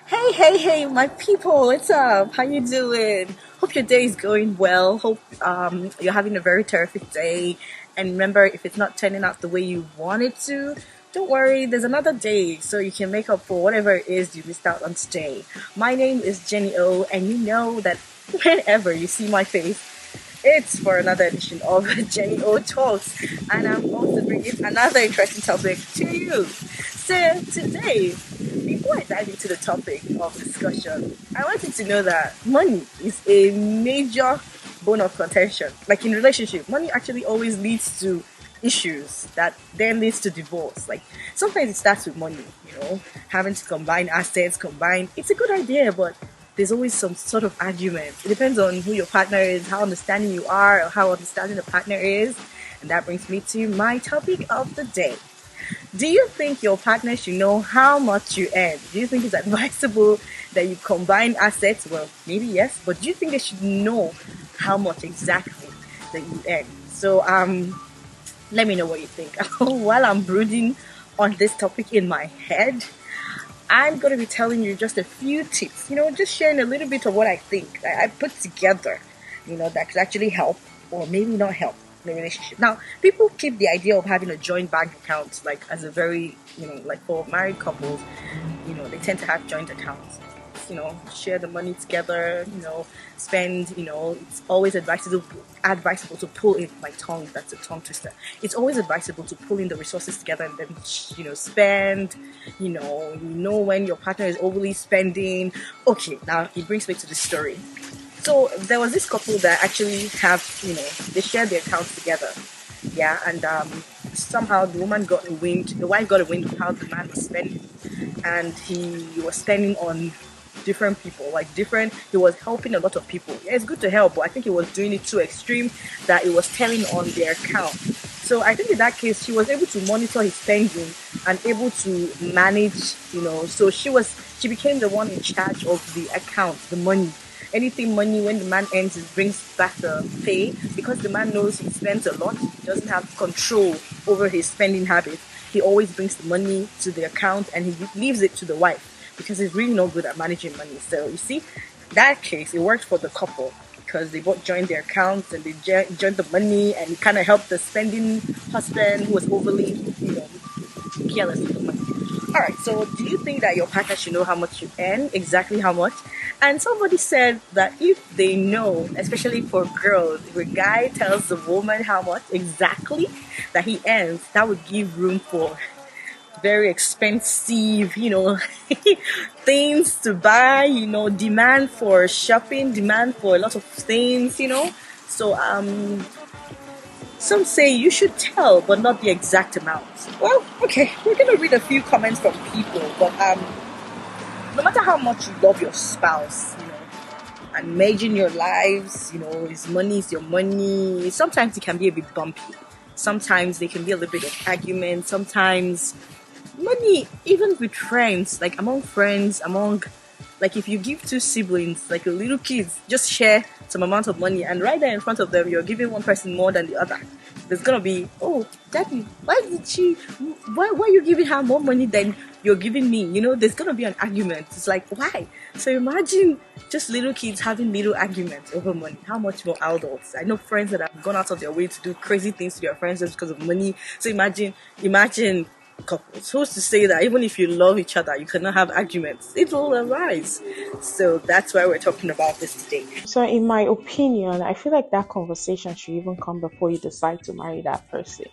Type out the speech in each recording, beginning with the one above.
Hey, my people, what's up? How you doing? Hope your day is going well. Hope you're having a very terrific day. And remember, if it's not turning out the way you want it to, don't worry, there's another day so you can make up for whatever it is you missed out on today. My name is Jenny O, and you know that whenever you see my face, it's for another edition of Jenny O Talks, and I'm also bringing another interesting topic to you. So today, before I dive into the topic of discussion, I want you to know that money is a major bone of contention. Like in relationship, money actually always leads to issues that then leads to divorce. Like sometimes it starts with money, having to combine assets, combine. It's a good idea, but there's always some sort of argument. It depends on who your partner is, how understanding you are, or how understanding the partner is. And that brings me to my topic of the day. Do you think your partner should know how much you earn? Do you think it's advisable that you combine assets? Well, maybe yes, but do you think they should know how much exactly that you earn? So, let me know what you think. While I'm brooding on this topic in my head, I'm going to be telling you just a few tips, just sharing a little bit of what I think I put together, that could actually help or maybe not help in a relationship. Now, people keep the idea of having a joint bank account like as a very, like for married couples, they tend to have joint accounts. Share the money together, spend, it's always advisable to pull in my tongue, that's a tongue twister. It's always advisable to pull in the resources together and then, spend, when your partner is overly spending. Okay, now it brings me to the story. So there was this couple that actually have, they share their accounts together. Yeah, and somehow the wife got a wind of how the man was spending, and he was spending on different people, like different. He was helping a lot of people. Yeah, it's good to help, but I think he was doing it too extreme that it was telling on their account. So I think in that case, she was able to monitor his spending and able to manage. So she became the one in charge of the account, the money. Anything money when the man earns, it brings back the pay because the man knows he spends a lot. He doesn't have control over his spending habits. He always brings the money to the account and he leaves it to the wife because he's really not good at managing money. So you see, that case, it worked for the couple because they both joined their accounts and they joined the money, and it kind of helped the spending husband who was overly, careless with the money. All right, so do you think that your partner should know how much you earn, exactly how much? And somebody said that if they know, especially for girls, if a guy tells the woman how much exactly that he earns, that would give room for very expensive, things to buy, demand for shopping, demand for a lot of things. So, some say you should tell, but not the exact amount. Well, okay, we're gonna read a few comments from people, but no matter how much you love your spouse, and merging your lives, his money is your money. Sometimes it can be a bit bumpy. Sometimes there can be a little bit of argument. Sometimes money, even with friends, like among friends, like if you give two siblings, like little kids, just share some amount of money, and right there in front of them, you're giving one person more than the other. There's gonna be, oh, daddy, why are you giving her more money than you're giving me? There's gonna be an argument. It's like, why? So imagine just little kids having little arguments over money. How much more adults? I know friends that have gone out of their way to do crazy things to their friends just because of money. So imagine couples. Who's to say that even if you love each other, you cannot have arguments? It will arise. So that's why we're talking about this today. So, in my opinion, I feel like that conversation should even come before you decide to marry that person.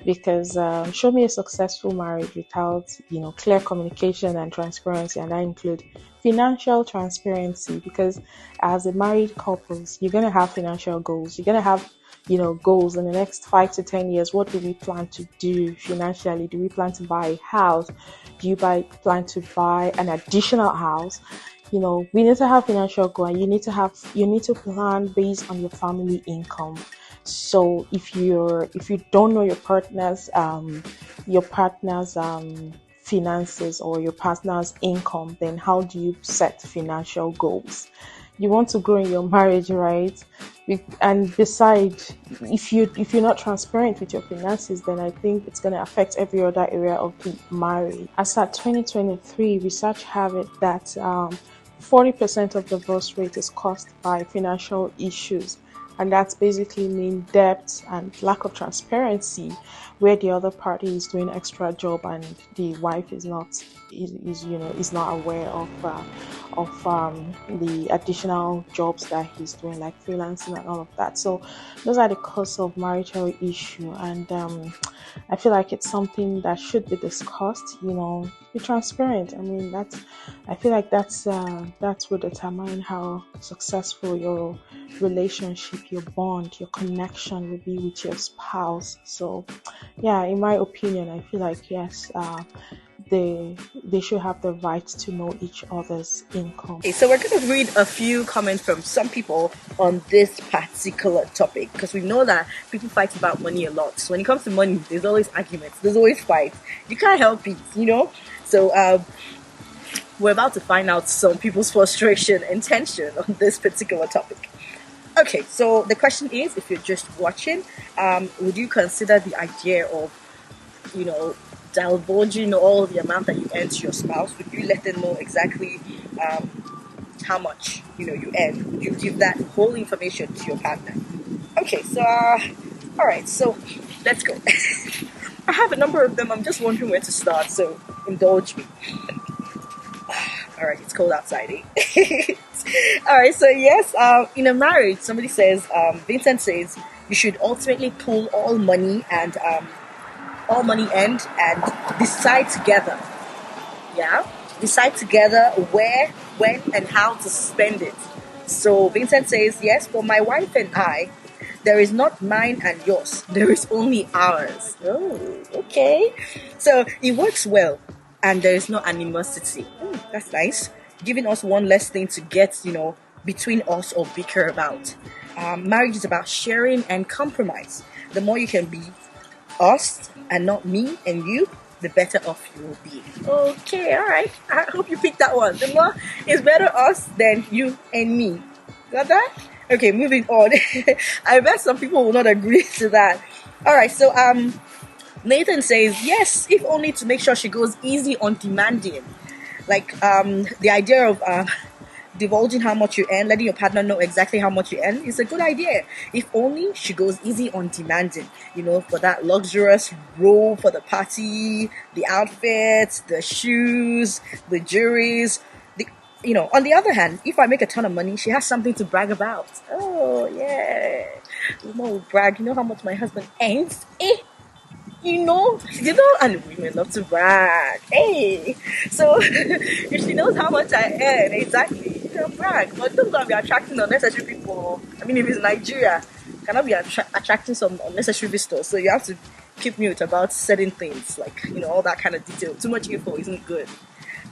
Because show me a successful marriage without, clear communication and transparency, and that include financial transparency. Because as a married couples, you're gonna have financial goals. You're gonna have, goals in the next 5 to 10 years. What do we plan to do financially? Do we plan to buy a house? Do you plan to buy an additional house? We need to have financial goal, and you need to plan based on your family income. So if you don't know your partner's finances or your partner's income, then how do you set financial goals? you want to grow in your marriage, right? And besides, if you're not transparent with your finances, then I think it's going to affect every other area of the marriage. As at 2023, research have it that 40% of divorce rate is caused by financial issues, and that's basically mean debt and lack of transparency, where the other party is doing extra job and the wife is not aware of the additional jobs that he's doing, like freelancing and all of that. So those are the cause of marital issue, and I feel like it's something that should be discussed. Be transparent. I mean, I feel like that will determine how successful your relationship, your bond, your connection will be with your spouse. So, yeah, in my opinion, I feel like yes, they should have the right to know each other's income. Okay, so we're going to read a few comments from some people on this particular topic, because we know that people fight about money a lot. So when it comes to money, there's always arguments, there's always fights. You can't help it. So we're about to find out some people's frustration and tension on this particular topic. Okay, so the question is, if you're just watching, would you consider the idea of, divulging all the amount that you earn to your spouse? Would you let them know exactly how much, you earn? Would you give that whole information to your partner? Okay, so, all right, so let's go. I have a number of them. I'm just wondering where to start, so indulge me. All right, it's cold outside, eh? All right, so yes, in a marriage, somebody says, Vincent says, you should ultimately pool all money and earned and decide together. Yeah, decide together where, when, and how to spend it. So Vincent says, yes, for my wife and I, there is not mine and yours. There is only ours. Oh, okay. So it works well, and there is no animosity. That's nice. Giving us one less thing to get, between us or bicker about. Marriage is about sharing and compromise. The more you can be us and not me and you, the better off you will be. Okay, all right. I hope you picked that one. The more is better us than you and me. Got that? Okay, moving on. I bet some people will not agree to that. All right, so Nathan says, yes, if only to make sure she goes easy on demanding. Like the idea of divulging how much you earn, letting your partner know exactly how much you earn is a good idea. If only she goes easy on demanding, for that luxurious robe for the party, the outfits, the shoes, the jewelries. On the other hand, if I make a ton of money, she has something to brag about. Oh, yeah. Woman will brag, how much my husband earns? And women love to brag. Hey, so if she knows how much I earn, exactly, brag. But don't gonna be attracting unnecessary people. I mean, if it's Nigeria, cannot be attracting some unnecessary visitors. So you have to keep mute about certain things, like all that kind of detail. Too much info isn't good.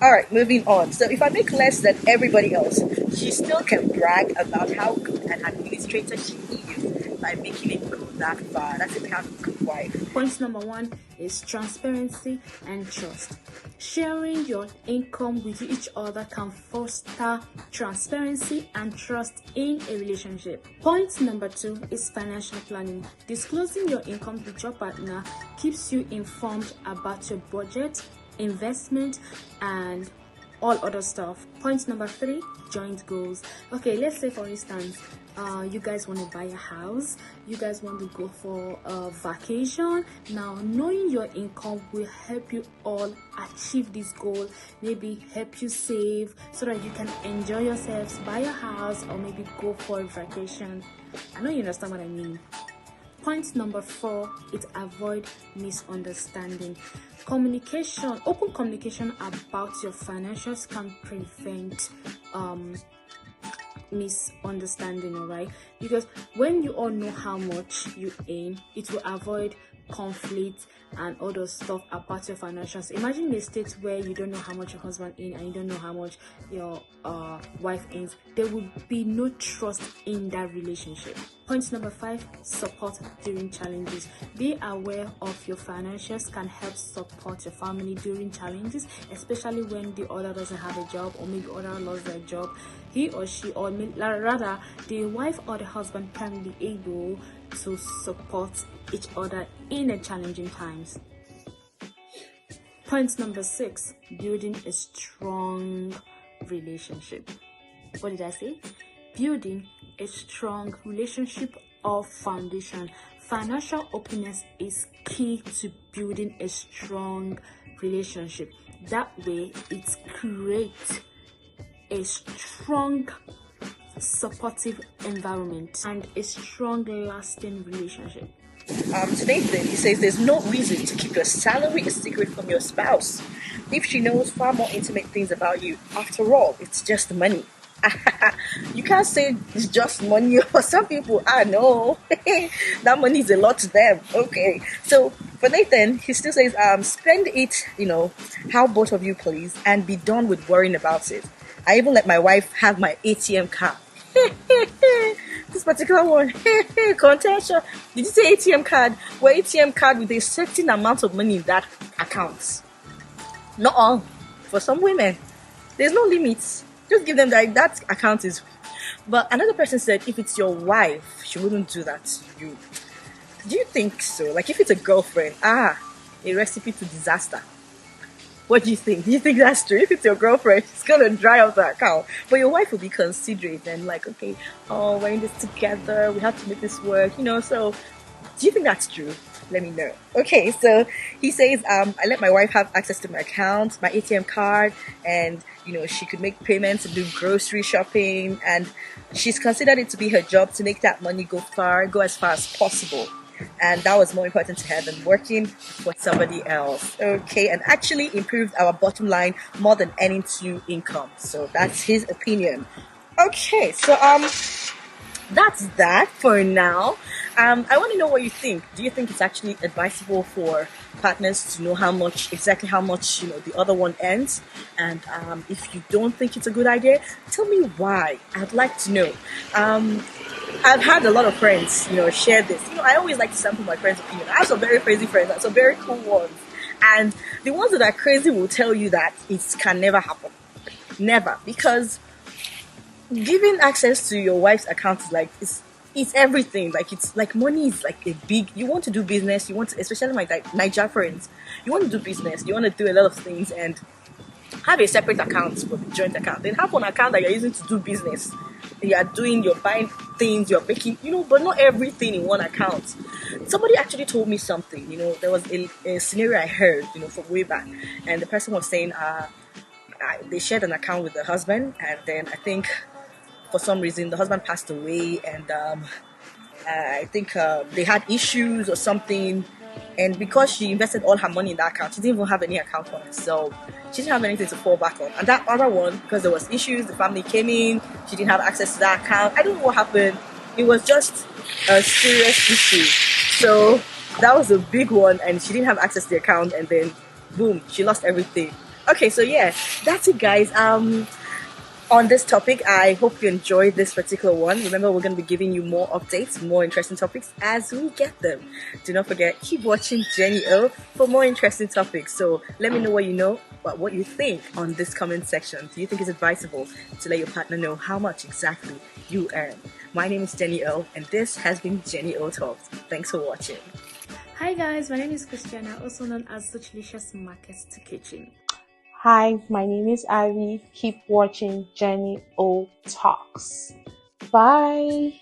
All right, moving on. So if I make less than everybody else, she still can brag about how good an administrator she is by making it go that far. That's if you have a good wife. Point number 1 is transparency and trust. Sharing your income with each other can foster transparency and trust in a relationship. Point number 2 is financial planning. Disclosing your income with your partner keeps you informed about your budget, investment, and all other stuff. Point number 3, joint goals. Okay, let's say for instance, you guys want to buy a house, you guys want to go for a vacation. Now, knowing your income will help you all achieve this goal, maybe help you save so that you can enjoy yourselves, buy a house, or maybe go for a vacation. I know you understand what I mean. Point number 4 is avoid misunderstanding. Open communication about your financials can prevent misunderstanding, all right? Because when you all know how much you earn, it will avoid conflict and other stuff about your financials. Imagine a state where you don't know how much your husband earns and you don't know how much your wife earns. There will be no trust in that relationship. Point number 5, support during challenges. Be aware of your financials can help support your family during challenges, especially when the other doesn't have a job or maybe other lost their job. He or she or rather the wife or the husband can be able to support each other in a challenging times. Point number 6, building a strong relationship. What did I say? Building a strong relationship or foundation. Financial openness is key to building a strong relationship. That way, it creates a strong, supportive environment and a strong, lasting relationship. Today, then, he says there's no reason to keep your salary a secret from your spouse if she knows far more intimate things about you. After all, it's just money. You can't say it's just money. For some people, I know that money is a lot to them. Okay, so for Nathan, he still says, spend it, how both of you please, and be done with worrying about it. I even let my wife have my ATM card. This particular one, contentious. Did you say ATM card? Well, ATM card with a certain amount of money in that account. Not all. For some women, there's no limits. Just give them that account is. But another person said, if it's your wife, she wouldn't do that to you. Do you think so? Like if it's a girlfriend, a recipe to disaster. What do you think? Do you think that's true? If it's your girlfriend, she's gonna dry up the account. But your wife will be considerate and like, okay, we're in this together. We have to make this work, So, do you think that's true? Let me know. Okay, so he says, I let my wife have access to my account, my ATM card, and she could make payments and do grocery shopping, and she's considered it to be her job to make that money go as far as possible. And that was more important to her than working for somebody else. Okay, and actually improved our bottom line more than earning 2 income. So that's his opinion. Okay, so that's that for now. I want to know what you think. Do you think it's actually advisable for partners to know exactly how much the other one earns? And if you don't think it's a good idea, tell me why. I'd like to know. I've had a lot of friends, share this. I always like to sample my friends' opinion. I have some very crazy friends and some very cool ones. And the ones that are crazy will tell you that it can never happen. Never. Because giving access to your wife's account is like, it's everything. Like, it's like money is like a big, you want to do business, especially my Niger friends, you want to do business, you want to do a lot of things and have a separate account for the joint account. Then have one account that you're using to do business. You're buying things, you're making, but not everything in one account. Somebody actually told me something, there was a scenario I heard, from way back. And the person was saying, they shared an account with the husband. And then I think for some reason the husband passed away. And I think they had issues or something. And because she invested all her money in that account, she didn't even have any account on it. So she didn't have anything to fall back on. And that other one, because there was issues, the family came in, she didn't have access to that account. I don't know what happened. It was just a serious issue. So that was a big one, and she didn't have access to the account, and then boom, she lost everything. Okay, so yeah, that's it, guys. On this topic, I hope you enjoyed this particular one. Remember, we're going to be giving you more updates, more interesting topics as we get them. Do not forget, keep watching Jenny O for more interesting topics. So let me know what you think on this comment section. Do you think it's advisable to let your partner know how much exactly you earn? My name is Jenny O, and this has been Jenny O Talks. Thanks for watching. Hi guys, my name is Christiana, also known as Suchlicious Market to Kitchen. Hi, my name is Ivy. Keep watching Jenny O Talks. Bye.